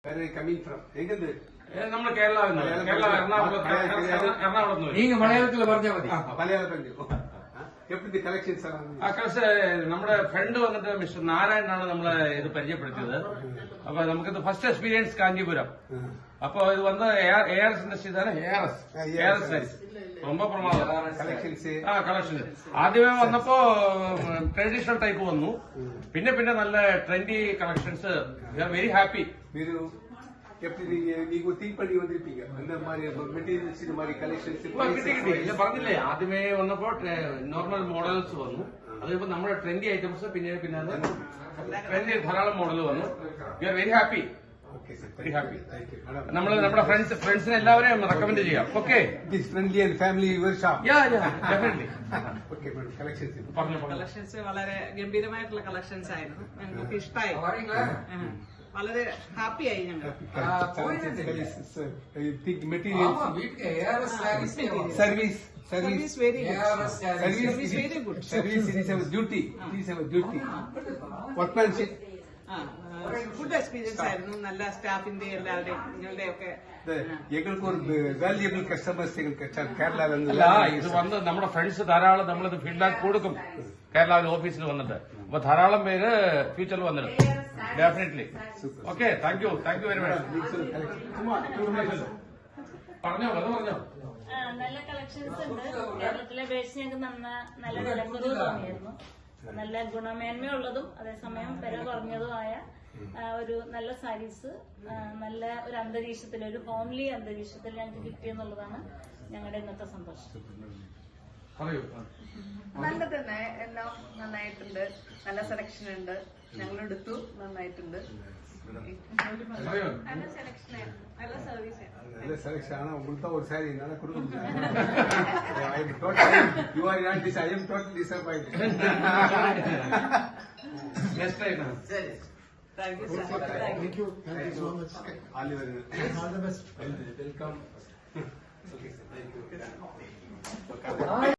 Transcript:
Where are you coming from? നമ്മൾ കേരളം എറണാകുളത്ത് നീங்க മലയാളത്തിൽ പറഞ്ഞാൽ മതി. നമ്മുടെ ഫ്രണ്ട് വന്നിട്ട് മിസ്റ്റർ നാരായണനാണ് നമ്മളെ ഇത് പരിചയപ്പെടുത്തിയത്. അപ്പൊ നമുക്കിത് ഫസ്റ്റ് എക്സ്പീരിയൻസ് കാഞ്ചീപുരം. അപ്പൊ ഇത് വന്ന് ARS ഇൻഡസ്ട്രി ARS സാരീസ് ரொம்ப പ്രമാദം കളക്ഷൻ. ആദ്യമേ വന്നപ്പോ ട്രഡീഷണൽ ടൈപ്പ് വന്നു, പിന്നെ നല്ല ട്രെൻഡി കളക്ഷൻസ്. Very happy. പറഞ്ഞില്ലേ, ആദ്യമേ വന്നപ്പോ നോർമൽ മോഡൽസ് വന്നു, അതിപ്പോ നമ്മുടെ ട്രെൻഡി ഐറ്റംസ്, പിന്നെ ട്രെൻഡി ധാരാളം മോഡൽ വന്നു. We are very happy. Very happy. നമ്മൾ നമ്മുടെ ഫ്രണ്ട്സിനെ എല്ലാവരെയും റെക്കമെൻഡ് ചെയ്യാം. Okay, friendly and family definitely. Collections വളരെ ഗംഭീരമായിട്ടുള്ള കളക്ഷൻസ് ആയിരുന്നു. ഞങ്ങൾക്ക് ഇഷ്ടമായി, വളരെ ഹാപ്പിയായി ഞങ്ങൾ. Service very good. Service very good. Service is our duty. It is our duty. Workmanship. Food experience ആയിരുന്നു. നല്ല സ്റ്റാഫിന്റെ എല്ലാവരുടെയും നിങ്ങളുടെ ഒക്കെ ഞങ്ങൾക്ക് ഒരു വാല്യുബിൾ കസ്റ്റമേഴ്സ് കേരള. ഇത് വന്ന് നമ്മുടെ ഫ്രണ്ട്സ് ധാരാളം നമ്മളിത് ഫീഡ്ബാക്ക് കൊടുക്കും കേരള ഓഫീസിൽ വന്നിട്ട്. അപ്പൊ ധാരാളം പേര് ഫ്യൂച്ചറിൽ വന്നിടും. Definitely. Okay, thank you very much. പറഞ്ഞോ. നല്ല കളക്ഷൻസ് ഉണ്ട്. കേരളത്തിലെ ബേസ് ഞങ്ങൾക്ക് നല്ല വിലക്കുറവ് തോന്നിയിരുന്നു. നല്ല ഗുണമേന്മയുള്ളതും അതേസമയം വില കുറഞ്ഞതുമായ ഒരു നല്ല സാരീസ് നല്ല ഒരു അന്തരീക്ഷത്തിൽ, ഒരു ഹോംലി അന്തരീക്ഷത്തിൽ ഞങ്ങൾക്ക് കിട്ടിയെന്നുള്ളതാണ് ഞങ്ങളുടെ ഇന്നത്തെ സന്തോഷം. നല്ല തന്നെ, എല്ലാം നന്നായിട്ടുണ്ട്. നല്ല സെലക്ഷൻ ഉണ്ട്. ഞങ്ങൾ എടുത്തു, നന്നായിട്ടുണ്ട്. നല്ല സെലക്ഷൻ ആയിരുന്നു. നല്ല സർവീസ് நல்ல செலக்ஷன். ஆனா உங்களுக்கு ஒரு சாரி என்னால கொடுக்க முடியாது. You are not this. I am totally disappointed. Next time. Thank you sir. Thank you so much. All the best. Welcome. Okay, thank you.